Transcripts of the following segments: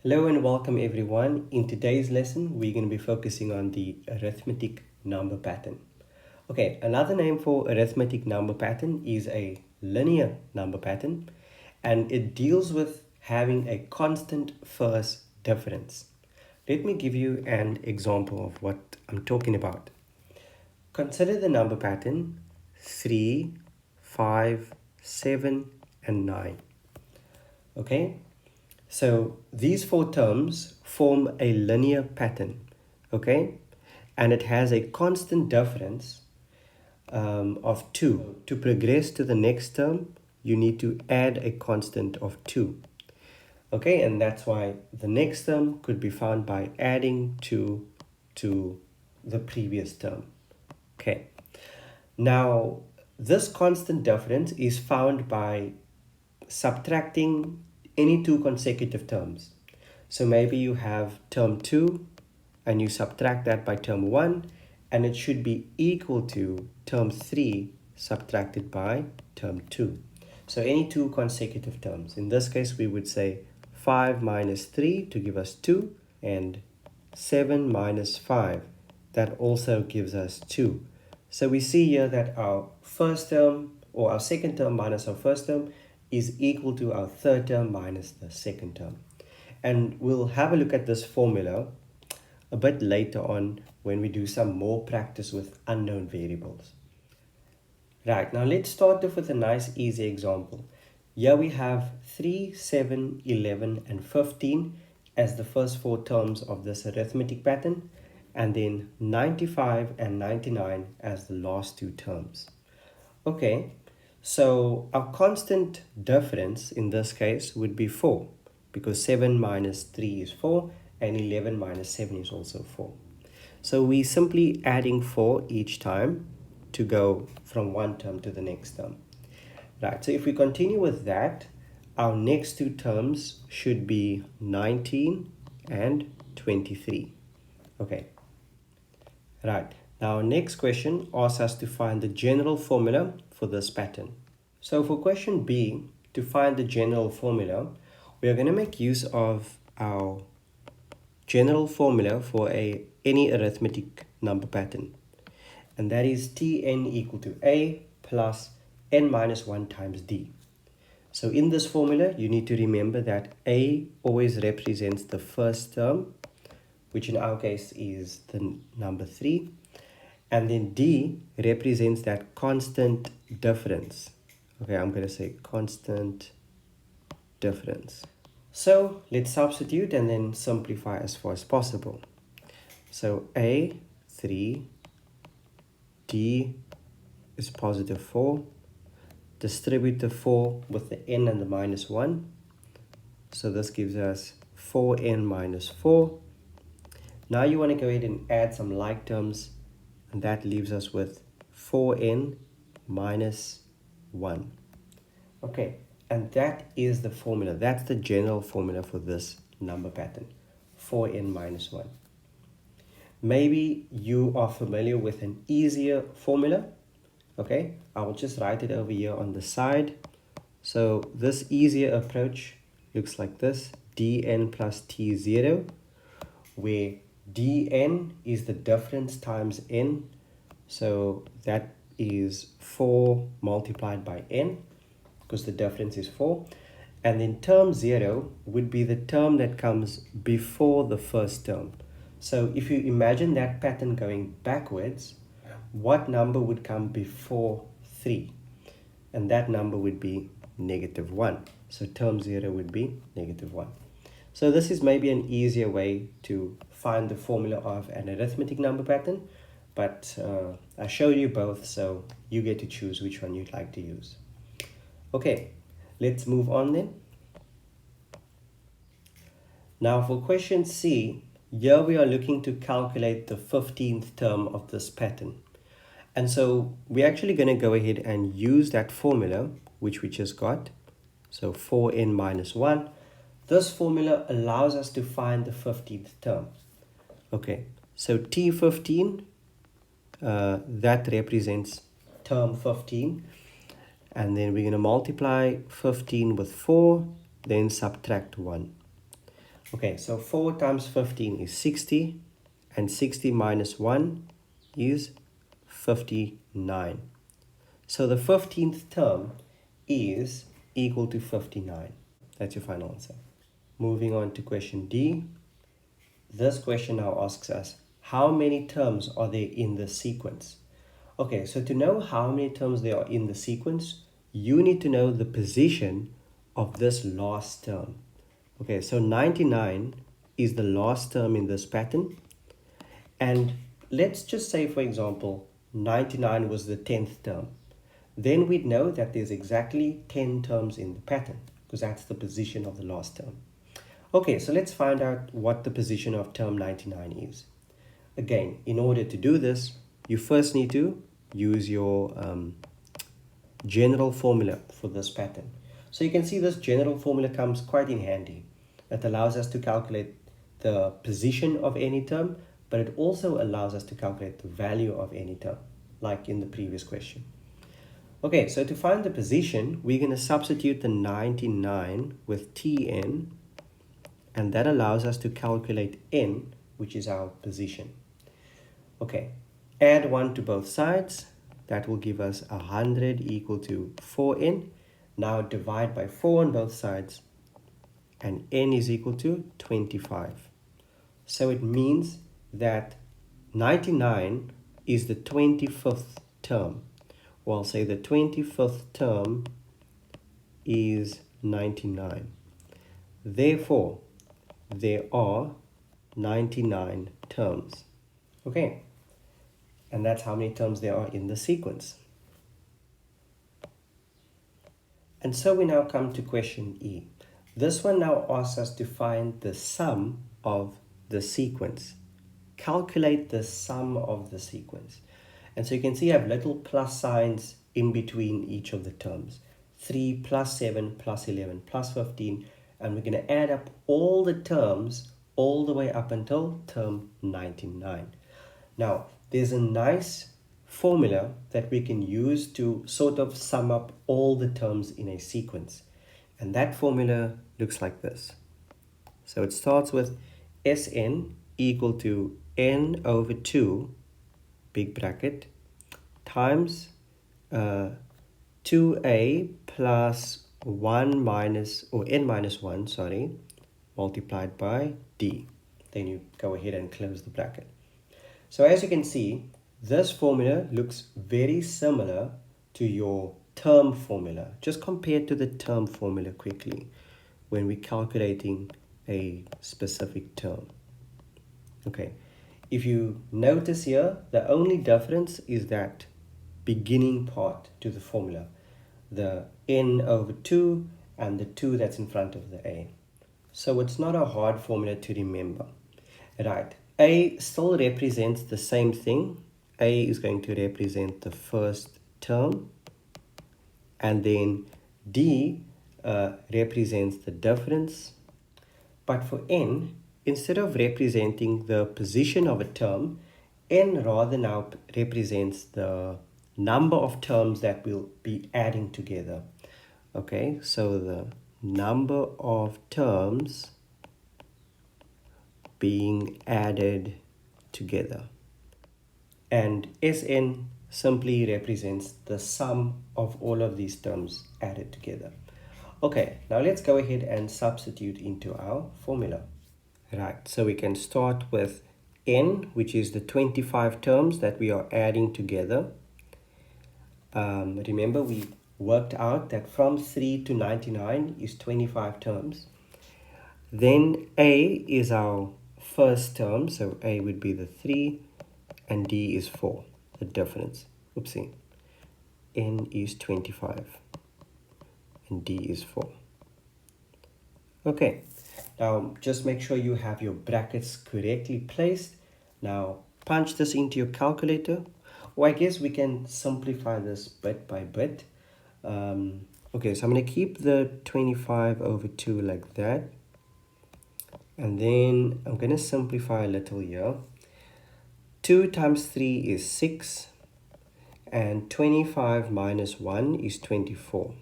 Hello and welcome everyone. In today's lesson, we're going to be focusing on the arithmetic number pattern. Okay, another name for arithmetic number pattern is a linear number pattern, and it deals with having a constant first difference. Let me give you an example of what I'm talking about. Consider the number pattern 3, 5, 7, and 9. Okay, so these four terms form a linear pattern, okay? And it has a constant difference of 2. To progress to the next term, you need to add a constant of 2. Okay, and that's why the next term could be found by adding 2 to the previous term. Okay, now this constant difference is found by subtracting any two consecutive terms. So maybe you have term 2 and you subtract that by term 1, and it should be equal to term 3 subtracted by term 2. So any two consecutive terms. In this case, we would say 5 minus 3 to give us 2, and 7 minus 5, that also gives us 2. So we see here that our first term, or our second term minus our first term, is equal to our third term minus the second term. And we'll have a look at this formula a bit later on when we do some more practice with unknown variables. Right, now let's start off with a nice easy example. Here we have 3, 7, 11, and 15 as the first four terms of this arithmetic pattern, and then 95 and 99 as the last two terms. Okay, so our constant difference in this case would be 4, because 7 minus 3 is 4 and 11 minus 7 is also 4. So we simply adding 4 each time to go from one term to the next term. Right, so if we continue with that, our next two terms should be 19 and 23. Okay, right. Now our next question asks us to find the general formula for this pattern. So for question B, to find the general formula, we are going to make use of our general formula for any arithmetic number pattern. And that is Tn equal to A plus n minus 1 times D. So in this formula, you need to remember that A always represents the first term, which in our case is the number 3. And then D represents that constant difference. Okay, I'm going to say constant difference. So let's substitute and then simplify as far as possible. So A, 3, D is positive 4. Distribute the 4 with the n and the minus 1. So this gives us 4n minus 4. Now you want to go ahead and add some like terms, and that leaves us with 4n minus 1. Okay, and that is the formula. That's the general formula for this number pattern, 4n minus 1. Maybe you are familiar with an easier formula. Okay, I will just write it over here on the side. So this easier approach looks like this: dn plus t0, where dn is the difference times n. So that is 4 multiplied by n, because the difference is 4. And then term 0 would be the term that comes before the first term. So if you imagine that pattern going backwards, what number would come before 3? And that number would be negative 1. So term 0 would be negative 1. So this is maybe an easier way to find the formula of an arithmetic number pattern, but I showed you both, so you get to choose which one you'd like to use. Okay, let's move on then. Now for question C, here we are looking to calculate the 15th term of this pattern. And so we're actually going to go ahead and use that formula, which we just got. So 4n minus 1. This formula allows us to find the 15th term. Okay, so T15, that represents term 15. And then we're going to multiply 15 with 4, then subtract 1. Okay, so 4 times 15 is 60, and 60 minus 1 is 59. So the 15th term is equal to 59. That's your final answer. Moving on to question D. This question now asks us, how many terms are there in the sequence? Okay, so to know how many terms there are in the sequence, you need to know the position of this last term. Okay, so 99 is the last term in this pattern. And let's just say, for example, 99 was the 10th term. Then we'd know that there's exactly 10 terms in the pattern, because that's the position of the last term. Okay, so let's find out what the position of term 99 is. Again, in order to do this, you first need to use your general formula for this pattern. So you can see this general formula comes quite in handy. It allows us to calculate the position of any term, but it also allows us to calculate the value of any term, like in the previous question. Okay, so to find the position, we're going to substitute the 99 with Tn, and that allows us to calculate n, which is our position. Okay, add 1 to both sides. That will give us 100 equal to 4n. Now divide by 4 on both sides, and n is equal to 25. So it means that 99 is the 25th term. Or I'll say the 25th term is 99. Therefore, there are 99 terms. Okay, and that's how many terms there are in the sequence. And so we now come to question E. This one now asks us to find the sum of the sequence. Calculate the sum of the sequence. And so you can see I have little plus signs in between each of the terms. 3 plus 7 plus 11 plus 15. And we're going to add up all the terms all the way up until term 99. Now, there's a nice formula that we can use to sort of sum up all the terms in a sequence. And that formula looks like this. So it starts with Sn equal to n over 2, big bracket, times 2a plus 1 minus, or n minus 1, sorry, multiplied by d. Then you go ahead and close the bracket. So as you can see, this formula looks very similar to your term formula. Just compare to the term formula quickly when we're calculating a specific term. Okay, if you notice here, the only difference is that beginning part to the formula, the n over 2 and the 2 that's in front of the a. So it's not a hard formula to remember. Right, a still represents the same thing. A is going to represent the first term, and then D represents the difference. But for n, instead of representing the position of a term, n rather now represents the number of terms that we'll be adding together. Okay, so the number of terms being added together. And Sn simply represents the sum of all of these terms added together. Okay, now let's go ahead and substitute into our formula. Right, so we can start with n, which is the 25 terms that we are adding together. Remember, we worked out that from 3 to 99 is 25 terms. Then a is our first term, so a would be the 3, and d is 4, the difference. Oopsie. N is 25, and d is 4. Okay, now just make sure you have your brackets correctly placed. Now punch this into your calculator, or I guess we can simplify this bit by bit. Okay, so I'm going to keep the 25 over 2 like that. And then I'm going to simplify a little here. 2 times 3 is 6. And 25 minus 1 is 24.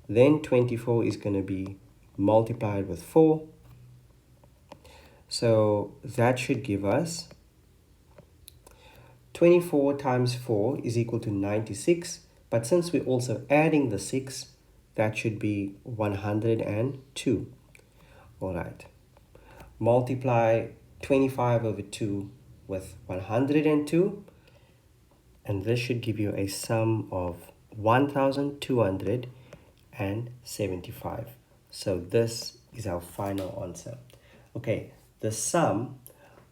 Then 24 is going to be multiplied with 4. So that should give us 24 times 4 is equal to 96. But since we're also adding the 6, that should be 102. All right. Multiply 25 over 2 with 102. And this should give you a sum of 1275. So this is our final answer. Okay, the sum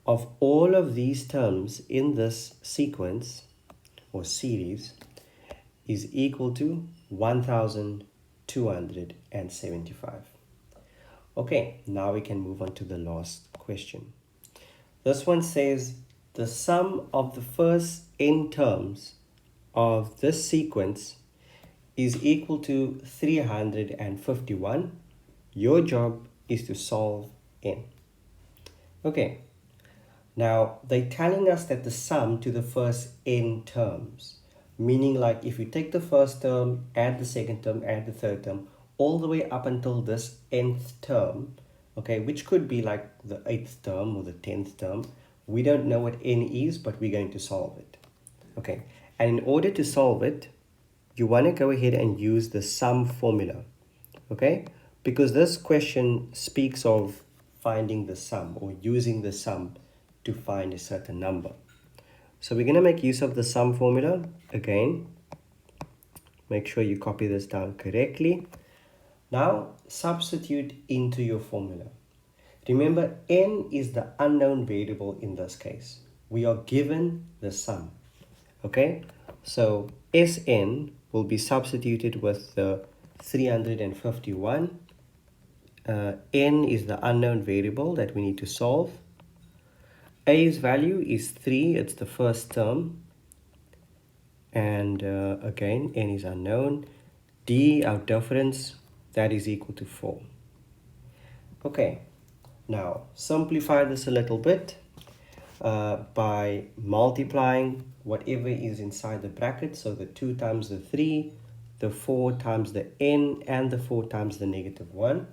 of all of these terms in this sequence or series is equal to 1275. Okay, now we can move on to the last question. This one says the sum of the first n terms of this sequence is equal to 351. Your job is to solve n. Okay, now they're telling us that the sum to the first n terms, meaning like if you take the first term, add the second term, add the third term, all the way up until this nth term, okay, which could be like the 8th term or the 10th term. We don't know what n is, but we're going to solve it. Okay, and in order to solve it, you want to go ahead and use the sum formula. Okay, because this question speaks of finding the sum or using the sum to find a certain number. So we're going to make use of the sum formula. Again, make sure you copy this down correctly. Now substitute into your formula. Remember, n is the unknown variable in this case. We are given the sum. Okay, so Sn will be substituted with the 351. N is the unknown variable that we need to solve. A's value is 3, it's the first term. And again, n is unknown. D, our difference, that is equal to 4. Okay, now simplify this a little bit by multiplying whatever is inside the bracket. So the 2 times the 3, the 4 times the n, and the 4 times the negative 1.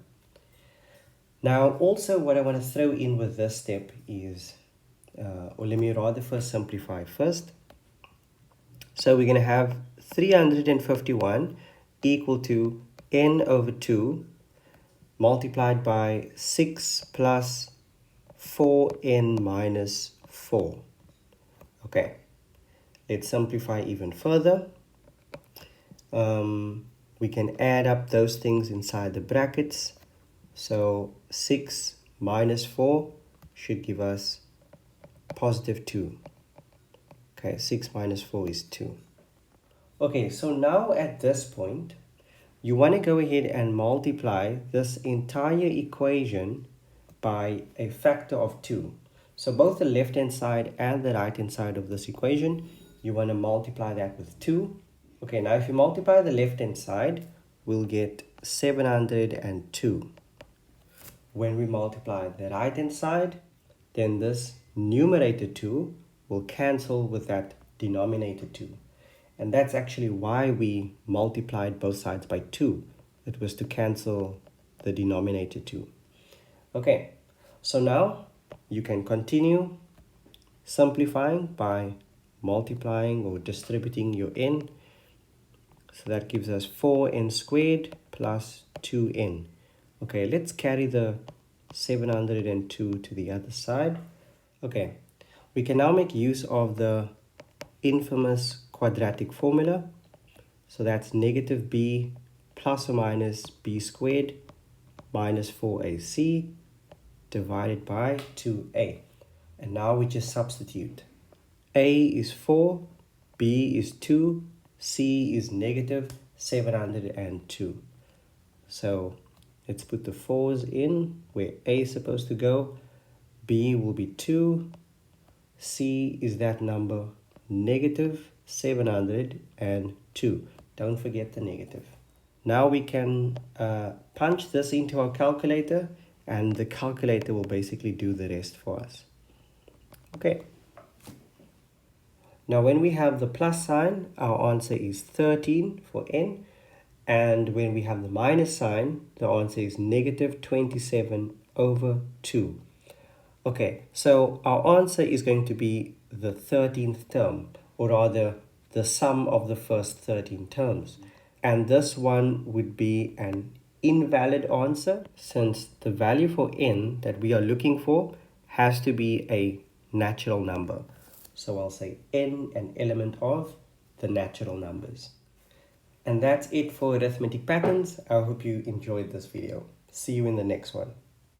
Now also what I want to throw in with this step is, or let me rather first simplify first. So we're going to have 351 equal to n over 2 multiplied by 6 plus 4n minus 4. Okay, let's simplify even further. We can add up those things inside the brackets. So 6 minus 4 should give us positive 2. Okay, 6 minus 4 is 2. Okay, so now at this point, you want to go ahead and multiply this entire equation by a factor of 2. So both the left-hand side and the right-hand side of this equation, you want to multiply that with 2. Okay, now if you multiply the left-hand side, we'll get 702. When we multiply the right-hand side, then this numerator 2 will cancel with that denominator 2. And that's actually why we multiplied both sides by 2. It was to cancel the denominator 2. Okay, so now you can continue simplifying by multiplying or distributing your n. So that gives us 4n squared plus 2n. Okay, let's carry the 702 to the other side. Okay, we can now make use of the infamous quadratic formula. So that's negative b plus or minus b squared minus 4ac divided by 2a. And now we just substitute. A is 4, b is 2, c is negative 702. So let's put the 4's in where a is supposed to go. B will be 2. C is that number, negative 702. Don't forget the negative. Now we can punch this into our calculator, and the calculator will basically do the rest for us. Okay. Now when we have the plus sign, our answer is 13 for n. And when we have the minus sign, the answer is negative 27 over 2. Okay, so our answer is going to be the 13th term, or rather the sum of the first 13 terms. And this one would be an invalid answer, since the value for n that we are looking for has to be a natural number. So I'll say n, an element of the natural numbers. And that's it for arithmetic patterns. I hope you enjoyed this video. See you in the next one.